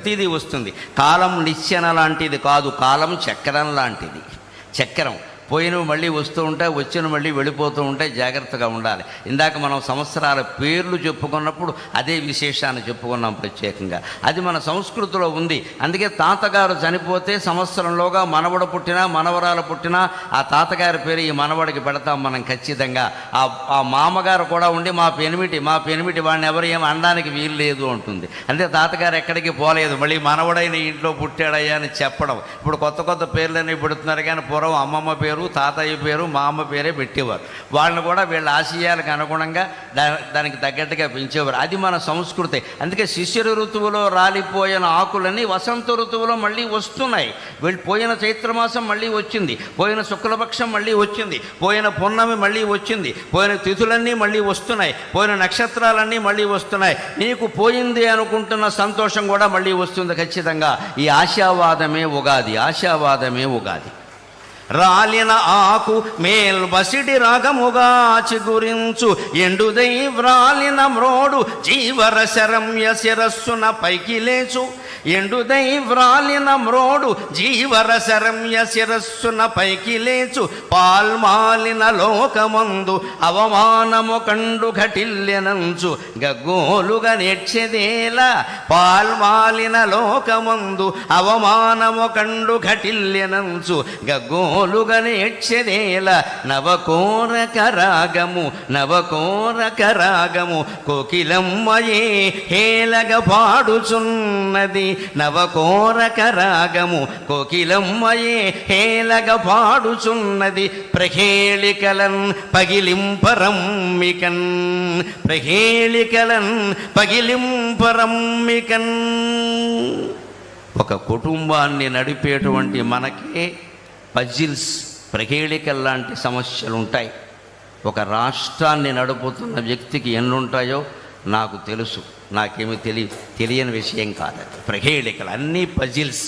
ప్రతిదీ వస్తుంది. కాలం నిచ్చెన లాంటిది కాదు, కాలం చక్రం లాంటిది. చక్రం పోయినవి మళ్ళీ వస్తూ ఉంటాయి, వచ్చినవి మళ్ళీ వెళ్ళిపోతూ ఉంటాయి. జాగ్రత్తగా ఉండాలి. ఇందాక మనం సంవత్సరాల పేర్లు చెప్పుకున్నప్పుడు అదే విశేషాన్ని చెప్పుకున్నాం ప్రత్యేకంగా. అది మన సంస్కృతిలో ఉంది. అందుకే తాతగారు చనిపోతే సంవత్సరంలోగా మనవడు పుట్టినా మనవరాలు పుట్టినా ఆ తాతగారి పేరు ఈ మనవడికి పెడతాం మనం ఖచ్చితంగా. ఆ మామగారు కూడా ఉండి మా పెనిమిటి వాడిని ఎవరు ఏమి అనడానికి వీలు లేదు అంటుంది. అంటే తాతగారు ఎక్కడికి పోలేదు, మళ్ళీ మనవడైన ఇంట్లో పుట్టాడయ్యా అని చెప్పడం. ఇప్పుడు కొత్త కొత్త పేర్లన్నీ పెడుతున్నారు, కానీ పూర్వం అమ్మమ్మ పేరు, తాతయ్య పేరు, మా అమ్మ పేరే పెట్టేవారు. వాళ్ళని కూడా వీళ్ళ ఆశయాలకు అనుగుణంగా దానికి తగ్గట్టుగా పెంచేవారు. అది మన సంస్కృతి. అందుకే శిశిర ఋతువులో రాలిపోయిన ఆకులన్నీ వసంత ఋతువులో మళ్ళీ వస్తున్నాయి. పోయిన చైత్రమాసం మళ్ళీ వచ్చింది, పోయిన శుక్లపక్షం మళ్ళీ వచ్చింది, పోయిన పున్నమి మళ్ళీ వచ్చింది, పోయిన తిథులన్నీ మళ్ళీ వస్తున్నాయి, పోయిన నక్షత్రాలన్నీ మళ్ళీ వస్తున్నాయి. నీకు పోయింది అనుకుంటున్న సంతోషం కూడా మళ్ళీ వస్తుంది ఖచ్చితంగా. ఈ ఆశావాదమే ఉగాది. ఆశావాదమే ఉగాది. రాలిన ఆకు మేల్బసిడి రాగముగా చిగురించు ఎండుదై వ్రాలిన మ్రోడు జీవరశరమ్య శిరస్సున పైకి లేచు. ఎండుదై వ్రాలిన మ్రోడు జీవరశరమ్య శిరస్సున పైకి లేచు. పాల్మాలిన లోకమందు అవమానము కండు ఘటిల్లెనంచు గగ్గోలుగా నేర్చెదేలా. పాల్మాలిన లోకమందు అవమానము కండు ఘటిల్లెనంచు గగ్గోలుగా నేర్చెదేలా. నవకోరక రాగము కోకిలమ్మయే హేలగ పాడుచున్నది. నవకోరక రాగము కోకిలమ్మయే హేలగ పాడుచున్నది. ప్రహేళికలన్ పగిలింపరమ్మికన్. ప్రహేళికలన్ పగిలింపరమ్మికన్. ఒక కుటుంబాన్ని నడిపేటువంటి మనకే పజిల్స్, ప్రహేళికల్ లాంటి సమస్యలు ఉంటాయి. ఒక రాష్ట్రాన్ని నడుపుతున్న వ్యక్తికి ఎన్నుంటాయో నాకు తెలుసు. నాకేమీ తెలియని విషయం కాదు. ప్రహేళికలు అన్నీ పజిల్స్.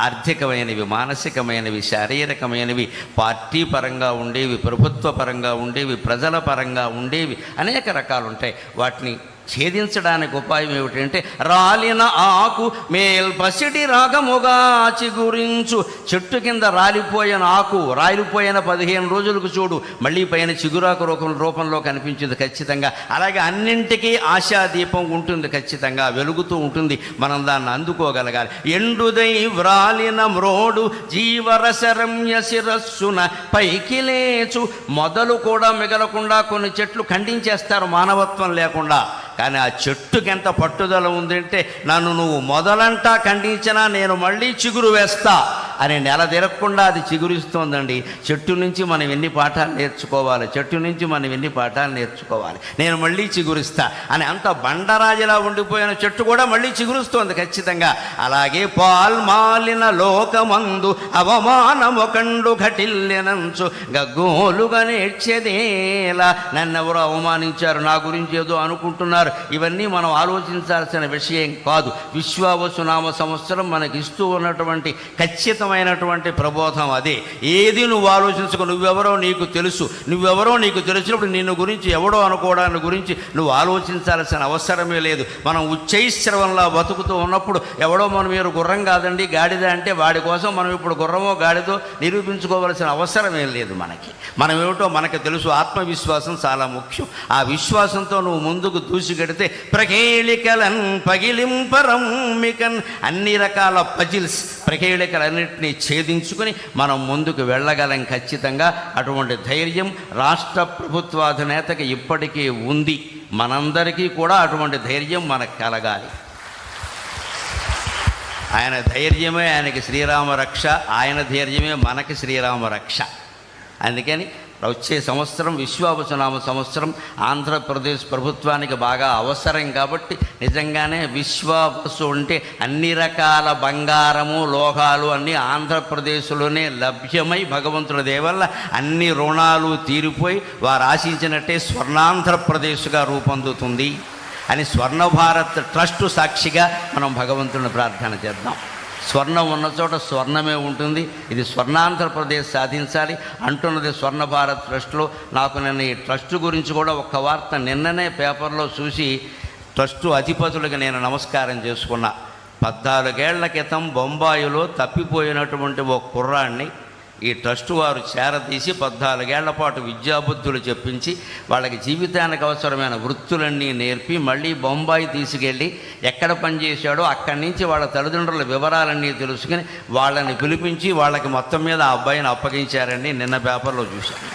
ఆర్థికమైనవి, మానసికమైనవి, శారీరకమైనవి, పార్టీ పరంగా ఉండేవి, ప్రభుత్వ పరంగా ఉండేవి, ప్రజల పరంగా ఉండేవి, అనేక రకాలు ఉంటాయి. వాటిని ఛేదించడానికి ఉపాయం ఏమిటంటే రాలిన ఆకు మేల్పసిడి రాగముగా చిగురించు. చెట్టు కింద రాలిపోయిన ఆకు రాలిపోయిన 15 రోజులకు చూడు మళ్ళీ పైన చిగురాకు రూపంలో కనిపించింది ఖచ్చితంగా. అలాగే అన్నింటికీ ఆశాదీపం ఉంటుంది ఖచ్చితంగా, వెలుగుతూ ఉంటుంది. మనం దాన్ని అందుకోగలగాలి. ఎండుదై వ్రాలిన మ్రోడు జీవరశరమ్య శిరస్సున పైకి లేచు. మొదలు కూడా మిగలకుండా కొన్ని చెట్లు ఖండించేస్తారు మానవత్వం లేకుండా. కానీ ఆ చెట్టుకి ఎంత పట్టుదల ఉందంటే నన్ను నువ్వు మొదలంటా ఖండించినా నేను మళ్ళీ చిగురు వేస్తా అని నెల తిరగకుండా అది చిగురిస్తోందండి. చెట్టు నుంచి మనం ఎన్ని పాఠాలు నేర్చుకోవాలి, చెట్టు నుంచి మనం ఎన్ని పాఠాలు నేర్చుకోవాలి. నేను మళ్ళీ చిగురిస్తా అని అంత బండరాజులా ఉండిపోయిన చెట్టు కూడా మళ్ళీ చిగురుస్తోంది ఖచ్చితంగా. అలాగే పాల్మాలిన లోకమందు అవమానము కండు ఘటిల్లెనంచు గగ్గోలుగా నేర్చెదేలా. నన్నెవరో అవమానించారు, నా గురించి ఏదో అనుకుంటున్నారు, ఇవన్నీ మనం ఆలోచించాల్సిన విషయం కాదు. విశ్వావసునామ సంవత్సరం మనకి ఇస్తూ ఉన్నటువంటి ఖచ్చితమైనటువంటి ప్రబోధం అదే. ఏది నువ్వు ఆలోచించుకో, నువ్వెవరో నీకు తెలుసు. నువ్వెవరో నీకు తెలిసినప్పుడు నిన్ను గురించి ఎవడో అనుకోవడాన్ని గురించి నువ్వు ఆలోచించాల్సిన అవసరమే లేదు. మనం ఉచ్చైశ్రవంలా బతుకుతూ ఉన్నప్పుడు ఎవడో మనం మీరు గుర్రం కాదండి గాడిద అంటే వాడి కోసం మనం ఇప్పుడు గుర్రమో గాడిదో నిరూపించుకోవాల్సిన అవసరమే లేదు. మనం ఏమిటో మనకు తెలుసు. ఆత్మవిశ్వాసం చాలా ముఖ్యం. ఆ విశ్వాసంతో నువ్వు ముందుకు దూసిగడితే ప్రహేళికలన్ పగిలింపరమ్మికన్. అన్ని రకాల పజిల్స్, ప్రహేళికలన్నింటినీ ఛేదించుకుని మనం ముందుకు వెళ్ళగలం ఖచ్చితంగా. అటువంటి ధైర్యం రాష్ట్ర ప్రభుత్వాధినేతకి ఇప్పటికీ ఉంది. మనందరికీ కూడా అటువంటి ధైర్యం మనకు కలగాలి. ఆయన ధైర్యమే ఆయనకి శ్రీరామ రక్ష, ఆయన ధైర్యమే మనకి శ్రీరామ రక్ష. అందుకని వచ్చే సంవత్సరం విశ్వావసునామ సంవత్సరం ఆంధ్రప్రదేశ్ ప్రభుత్వానికి బాగా అవసరం కాబట్టి నిజంగానే విశ్వావసు అంటే అన్ని రకాల బంగారము లోహాలు అన్నీ ఆంధ్రప్రదేశ్లోనే లభ్యమై భగవంతుడి దయ వల్ల అన్ని రుణాలు తీరిపోయి వారు ఆశించినట్టే స్వర్ణాంధ్రప్రదేశ్గా రూపొందుతుంది అని స్వర్ణ భారత్ ట్రస్ట్ సాక్షిగా మనం భగవంతుని ప్రార్థన చేద్దాం. స్వర్ణం ఉన్న చోట స్వర్ణమే ఉంటుంది. ఇది స్వర్ణాంధ్రప్రదేశ్ సాధించాలి అంటున్నది స్వర్ణ భారత్ ట్రస్ట్లో. నాకు నిన్న ఈ ట్రస్ట్ గురించి కూడా ఒక్క వార్త నిన్ననే పేపర్లో చూసి ట్రస్టు అధిపతులకు నేను నమస్కారం చేసుకున్నా. 14 ఏళ్ల క్రితం బొంబాయిలో తప్పిపోయినటువంటి ఒక కుర్రాన్ని ఈ ట్రస్ట్ వారు చేరతీసి 14 ఏళ్ల పాటు విద్యాబుద్ధులు చెప్పించి వాళ్ళకి జీవితానికి అవసరమైన వృత్తులన్నీ నేర్పి మళ్ళీ బొంబాయి తీసుకెళ్ళి ఎక్కడ పనిచేశాడో అక్కడి నుంచి వాళ్ళ తల్లిదండ్రుల వివరాలన్నీ తెలుసుకుని వాళ్ళని పిలిపించి వాళ్ళకి మొత్తం మీద ఆ అబ్బాయిని అప్పగించారని నిన్న పేపర్లో చూశాను.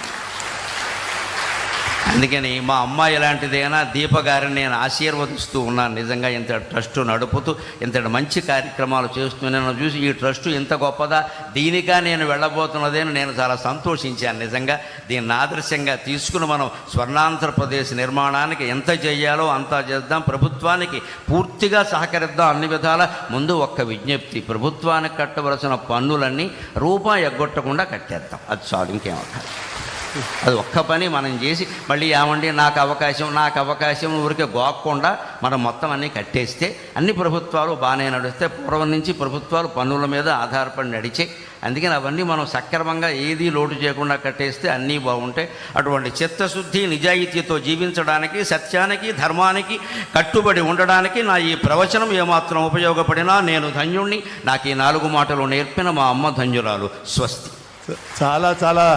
అందుకని మా అమ్మాయి ఇలాంటిదైనా దీప గారిని నేను ఆశీర్వదిస్తూ ఉన్నాను. నిజంగా ఇంత ట్రస్ట్ నడుపుతూ ఇంతటి మంచి కార్యక్రమాలు చేస్తూ నేను చూసి ఈ ట్రస్ట్ ఇంత గొప్పదా, దీనిగా నేను వెళ్ళబోతున్నదని నేను చాలా సంతోషించాను. నిజంగా దీన్ని ఆదర్శంగా తీసుకుని మనం స్వర్ణాంధ్రప్రదేశ్ నిర్మాణానికి ఎంత చేయాలో అంతా చేద్దాం. ప్రభుత్వానికి పూర్తిగా సహకరిద్దాం అన్ని విధాల. ముందు ఒక్క విజ్ఞప్తి, ప్రభుత్వానికి కట్టవలసిన పన్నులన్నీ రూపాయి ఎగ్గొట్టకుండా కట్టేద్దాం. అది చాలు, ఇంకేమవుతాయి. అది ఒక్క పని మనం చేసి మళ్ళీ ఏమండి నాకు అవకాశం ఊరికే గోక్కుండా మనం మొత్తం అన్నీ కట్టేస్తే అన్ని ప్రభుత్వాలు బాగానే నడిస్తే. పూర్వం నుంచి ప్రభుత్వాలు పన్నుల మీద ఆధారపడి నడిచే. అందుకని అవన్నీ మనం సక్రమంగా ఏదీ లోటు చేయకుండా కట్టేస్తే అన్నీ బాగుంటాయి. అటువంటి చిత్తశుద్ధి నిజాయితీతో జీవించడానికి, సత్యానికి ధర్మానికి కట్టుబడి ఉండడానికి నా ఈ ప్రవచనం ఏమాత్రం ఉపయోగపడినా నేను ధన్యుణ్ణి. నాకు ఈ 4 మాటలు నేర్పిన మా అమ్మ ధన్యురాలు. స్వస్తి. చాలా చాలా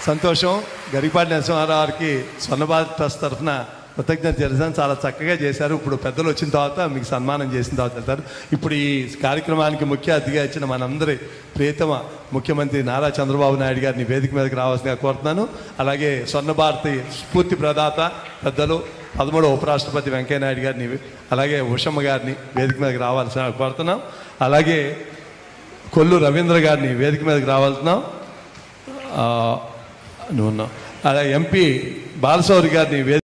సంతోషం. గరికపాటి నరసింహారావు గారికి స్వర్ణభారత్ ట్రస్ట్ తరఫున కృతజ్ఞత తెలుసాను. చాలా చక్కగా చేశారు. ఇప్పుడు పెద్దలు వచ్చిన తర్వాత మీకు సన్మానం చేసిన తర్వాత వెళ్తారు. ఇప్పుడు ఈ కార్యక్రమానికి ముఖ్య అతిథిగా ఇచ్చిన మనందరి ప్రియతమ ముఖ్యమంత్రి నారా చంద్రబాబు నాయుడు గారిని వేదిక మీదకి రావాల్సిందిగా కోరుతున్నాను. అలాగే స్వర్ణభారతి స్ఫూర్తి ప్రదాత పెద్దలు 13వ ఉపరాష్ట్రపతి వెంకయ్యనాయుడు గారిని, అలాగే ఉషమ్మ గారిని వేదిక మీదకి రావాల్సిన కోరుతున్నాం. అలాగే కొల్లు రవీంద్ర గారిని వేదిక మీదకి రావాల్సినాం. అలాగే ఎంపీ బాలశౌరి గారిని